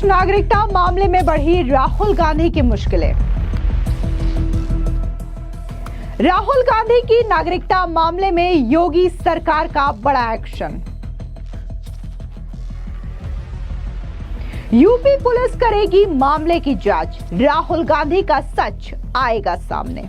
नागरिकता मामले में बढ़ी राहुल गांधी की मुश्किलें। राहुल गांधी की नागरिकता मामले में योगी सरकार का बड़ा एक्शन। यूपी पुलिस करेगी मामले की जांच, राहुल गांधी का सच आएगा सामने।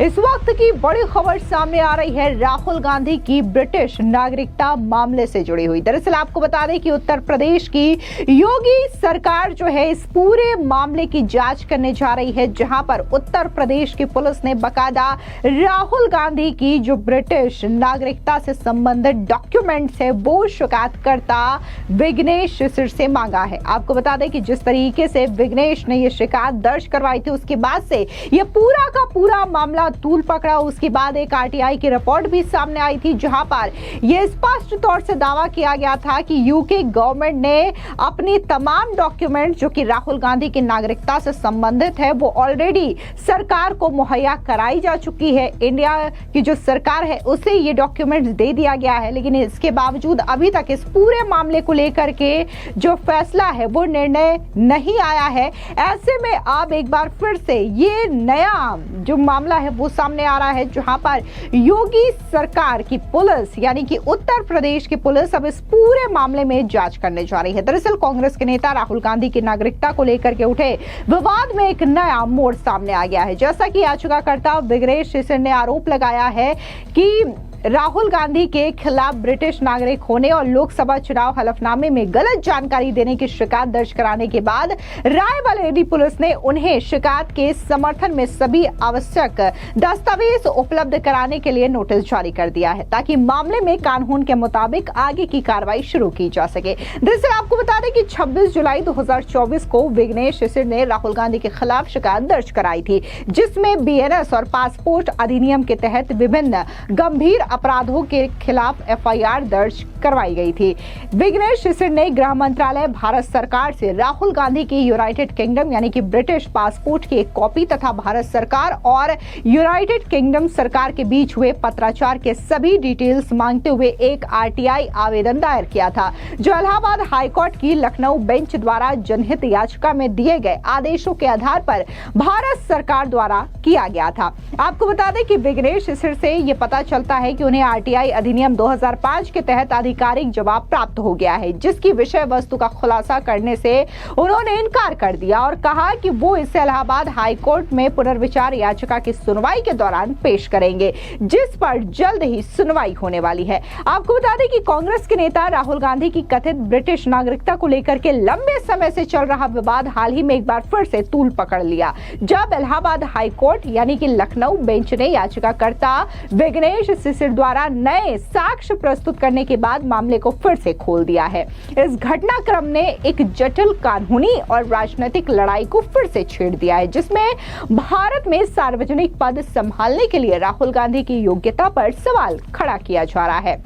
इस वक्त की बड़ी खबर सामने आ रही है राहुल गांधी की ब्रिटिश नागरिकता मामले से जुड़ी हुई। दरअसल आपको बता दें कि उत्तर प्रदेश की योगी सरकार जो है इस पूरे मामले की जांच करने जा रही है, जहां पर उत्तर प्रदेश की पुलिस ने बकायदा राहुल गांधी की जो ब्रिटिश नागरिकता से संबंधित डॉक्यूमेंट्स है वो शिकायतकर्ता विघ्नेश शिशिर से मांगा है। आपको बता दें कि जिस तरीके से विघ्नेश ने यह शिकायत दर्ज करवाई थी, उसके बाद से यह पूरा का पूरा मामला तूल पकड़ा। उसके बाद एक आरटीआई की रिपोर्ट भी सामने आई थी, जहां पर यह स्पष्ट तौर से दावा किया गया था कि यूके गवर्नमेंट ने अपनी तमाम डॉक्यूमेंट जो कि राहुल गांधी की नागरिकता से संबंधित है वो ऑलरेडी सरकार को मुहैया कराई जा चुकी है। इंडिया की जो सरकार है उसे ये डॉक्यूमेंट्स दे दिया गया है, लेकिन इसके बावजूद अभी तक इस पूरे मामले को लेकर के जो फैसला है वो निर्णय नहीं आया है। ऐसे में अब एक बार फिर से ये नया जो मामला है वो सामने आ रहा है, जहां पर योगी सरकार की पुलिस यानी कि उत्तर प्रदेश की पुलिस अब इस पूरे मामले में जांच करने जा रही है। दरअसल कांग्रेस के नेता राहुल गांधी की नागरिकता को लेकर के उठे विवाद में एक नया मोड़ सामने आ गया है। जैसा कि याचिकाकर्ता विघ्नेश शिशिर ने आरोप लगाया है कि राहुल गांधी के खिलाफ ब्रिटिश नागरिक होने और लोकसभा चुनाव हलफनामे में गलत जानकारी देने की शिकायत दर्ज कराने के बाद रायबरेली पुलिस ने उन्हें शिकायत के समर्थन में सभी आवश्यक दस्तावेज उपलब्ध कराने के लिए नोटिस जारी कर दिया है, ताकि मामले में कानून के मुताबिक आगे की कार्रवाई शुरू की जा सके। दरअसल आपको बता दें कि 26 जुलाई 2024 को विघ्नेश शिशिर ने राहुल गांधी के खिलाफ शिकायत दर्ज कराई थी, जिसमें बीएनएस और पासपोर्ट अधिनियम के तहत विभिन्न गंभीर अपराधों के खिलाफ एफआईआर दर्ज करवाई गई थी। विघ्नेश शिशिर ने गृह मंत्रालय, भारत सरकार से राहुल गांधी की यूनाइटेड किंगडम यानी कि ब्रिटिश पासपोर्ट की एक कॉपी तथा भारत सरकार और यूनाइटेड किंगडम सरकार के बीच हुए पत्राचार के सभी डिटेल्स मांगते हुए एक आरटीआई आवेदन दायर किया था, जो इलाहाबाद हाईकोर्ट की लखनऊ बेंच द्वारा जनहित याचिका में दिए गए आदेशों के आधार पर भारत सरकार द्वारा किया गया था। आपको बता दें कि विघ्नेश शिशिर से यह पता चलता है कि उन्हें आरटीआई अधिनियम 2005 के तहत आधिकारिक जवाब प्राप्त हो गया है, जिसकी विषय वस्तु का खुलासा करने से उन्होंने इनकार कर दिया और कहा कि वो इसे इलाहाबाद हाईकोर्ट में पुनर्विचार याचिका की सुनवाई के दौरान पेश करेंगे, जिस पर जल्द ही सुनवाई होने वाली है। आपको बता दें कि कांग्रेस के नेता राहुल गांधी की कथित ब्रिटिश नागरिकता को लेकर के लंबे समय से चल रहा विवाद हाल ही में एक बार फिर से तूल पकड़ लिया, जब इलाहाबाद हाईकोर्ट यानी कि लखनऊ बेंच ने याचिकाकर्ता विघ्नेश शिशिर द्वारा नए साक्ष्य प्रस्तुत करने के बाद मामले को फिर से खोल दिया है। इस घटनाक्रम ने एक जटिल कानूनी और राजनीतिक लड़ाई को फिर से छेड़ दिया है, जिसमें भारत में सार्वजनिक पद संभालने के लिए राहुल गांधी की योग्यता पर सवाल खड़ा किया जा रहा है।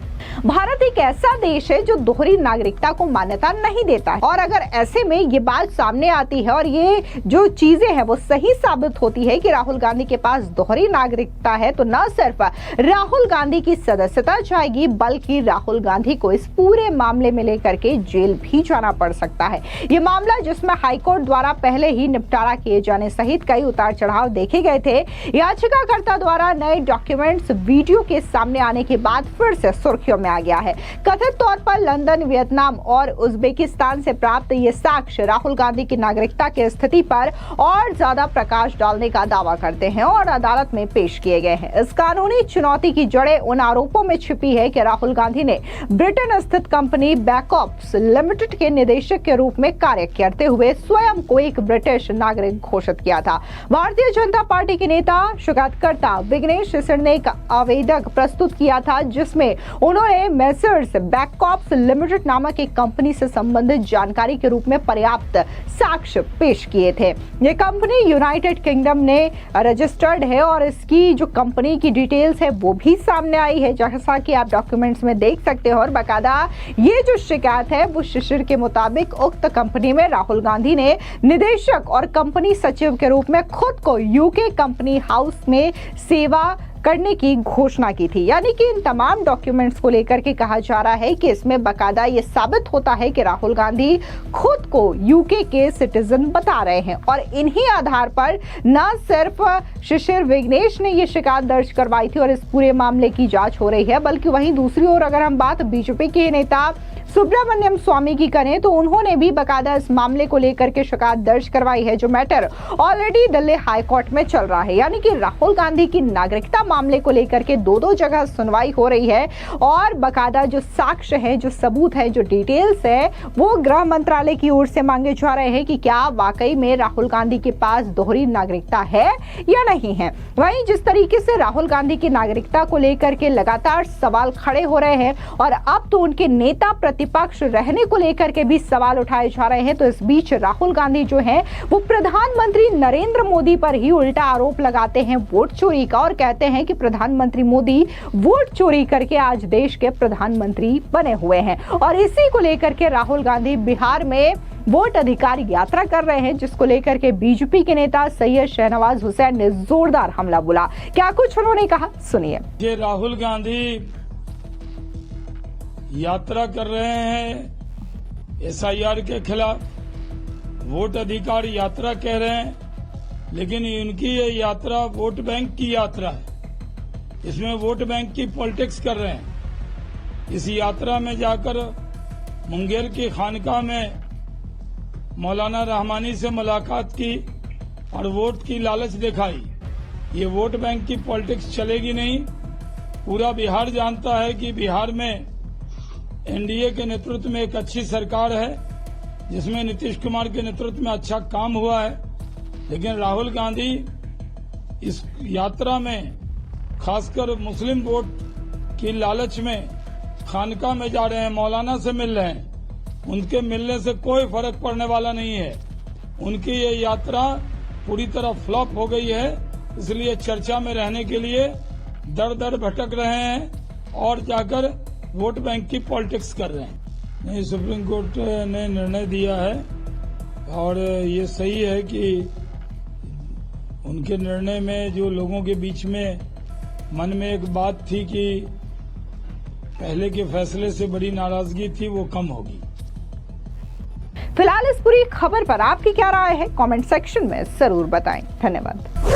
भारत एक ऐसा देश है जो दोहरी नागरिकता को मान्यता नहीं देता है, और अगर ऐसे में ये बात सामने आती है और ये जो चीजें हैं वो सही साबित होती है कि राहुल गांधी के पास दोहरी नागरिकता है, तो न सिर्फ राहुल गांधी की सदस्यता जाएगी, बल्कि राहुल गांधी को इस पूरे मामले में लेकर के जेल भी जाना पड़ सकता है। ये मामला जिसमें हाईकोर्ट द्वारा पहले ही निपटारा किए जाने सहित कई उतार चढ़ाव देखे गए थे, याचिकाकर्ता द्वारा नए डॉक्यूमेंट्स वीडियो के सामने आने के बाद फिर से सुर्खियों में आ गया है। कथित तौर पर लंदन, वियतनाम और उज्बेकिस्तान से प्राप्त ये साक्ष्य राहुल गांधी की नागरिकता की स्थिति पर और ज्यादा प्रकाश डालने का दावा करते हैं और अदालत में पेश किए गए हैं। इस कानूनी चुनौती की जड़ें उन आरोपों में छिपी है कि राहुल गांधी ने ब्रिटेन स्थित कंपनी बैकऑप्स लिमिटेड के निदेशक के रूप में कार्य करते हुए स्वयं को एक ब्रिटिश नागरिक घोषित किया था। भारतीय जनता पार्टी के नेता शिकायतकर्ता विघ्नेश शिशिर ने एक आवेदन प्रस्तुत किया था, जिसमें उन्होंने मेसर्स बैकऑप्स लिमिटेड नामक एक कंपनी से संबंधित जानकारी के रूप में पर्याप्त साक्ष्य पेश किए थे। ये कंपनी यूनाइटेड किंगडम ने रजिस्टर्ड है और इसकी जो कंपनी की डिटेल्स है वो भी सामने आई है, जैसा कि आप डॉक्यूमेंट्स में देख सकते हो। और बाकायदा ये जो शिकायत है वो शिशिर के मुताबिक उक्त कंपनी में राहुल गांधी ने निदेशक और कंपनी सचिव के रूप में खुद को यूके कंपनी हाउस में सेवा करने की घोषणा की थी। यानी कि इन तमाम डॉक्यूमेंट्स को लेकर के कहा जा रहा है कि इसमें बकायदा ये साबित होता है कि राहुल गांधी खुद को यूके के सिटीजन बता रहे हैं और इन्हीं आधार पर न सिर्फ शिशिर विघ्नेश ने ये शिकायत दर्ज करवाई थी और इस पूरे मामले की जांच हो रही है, बल्कि वहीं दूसरी ओर अगर हम बात बीजेपी के नेता सुब्रमण्यम स्वामी की करें तो उन्होंने भी बकायदा इस मामले को लेकर के शिकायत दर्ज करवाई है, जो matter already Delhi high court में चल रहा है। यानी कि राहुल गांधी की नागरिकता मामले को लेकर के दो जगह सुनवाई हो रही है और बकायदा जो साक्ष्य है, जो सबूत है, जो डिटेल्स है, वो गृह मंत्रालय की ओर से मांगे जा रहे हैं कि क्या वाकई में राहुल गांधी के पास दोहरी नागरिकता है या नहीं है। वहीं जिस तरीके से राहुल गांधी की नागरिकता को लेकर के लगातार सवाल खड़े हो रहे हैं और अब तो उनके नेता प्रतिपक्ष रहने को लेकर के भी सवाल उठाए जा रहे हैं, तो इस बीच राहुल गांधी जो है वो प्रधानमंत्री नरेंद्र मोदी पर ही उल्टा आरोप लगाते हैं वोट चोरी का और कहते हैं कि प्रधानमंत्री मोदी वोट चोरी करके आज देश के प्रधानमंत्री बने हुए हैं। और इसी को लेकर के राहुल गांधी बिहार में वोट अधिकार यात्रा कर रहे हैं, जिसको लेकर के बीजेपी के नेता सैयद शाहनवाज हुसैन ने जोरदार हमला बोला। क्या कुछ उन्होंने कहा, सुनिए। ये राहुल गांधी यात्रा कर रहे हैं एसआईआर के खिलाफ, वोट अधिकार यात्रा कह रहे हैं, लेकिन इनकी ये यात्रा वोट बैंक की यात्रा है। इसमें वोट बैंक की पॉलिटिक्स कर रहे हैं। इस यात्रा में जाकर मुंगेर की खानकाह में मौलाना रहमानी से मुलाकात की और वोट की लालच दिखाई। ये वोट बैंक की पॉलिटिक्स चलेगी नहीं। पूरा बिहार जानता है कि बिहार में एनडीए के नेतृत्व में एक अच्छी सरकार है, जिसमें नीतीश कुमार के नेतृत्व में अच्छा काम हुआ है। लेकिन राहुल गांधी इस यात्रा में खासकर मुस्लिम वोट की लालच में खानकाह में जा रहे हैं, मौलाना से मिल रहे हैं। उनके मिलने से कोई फर्क पड़ने वाला नहीं है। उनकी ये यात्रा पूरी तरह फ्लॉप हो गई है, इसलिए चर्चा में रहने के लिए दर दर भटक रहे हैं और जाकर वोट बैंक की पॉलिटिक्स कर रहे हैं। नहीं, सुप्रीम कोर्ट ने निर्णय दिया है और ये सही है कि उनके निर्णय में जो लोगों के बीच में मन में एक बात थी कि पहले के फैसले से बड़ी नाराजगी थी, वो कम होगी। फिलहाल इस पूरी खबर पर आपकी क्या राय है, कमेंट सेक्शन में जरूर बताएं। धन्यवाद।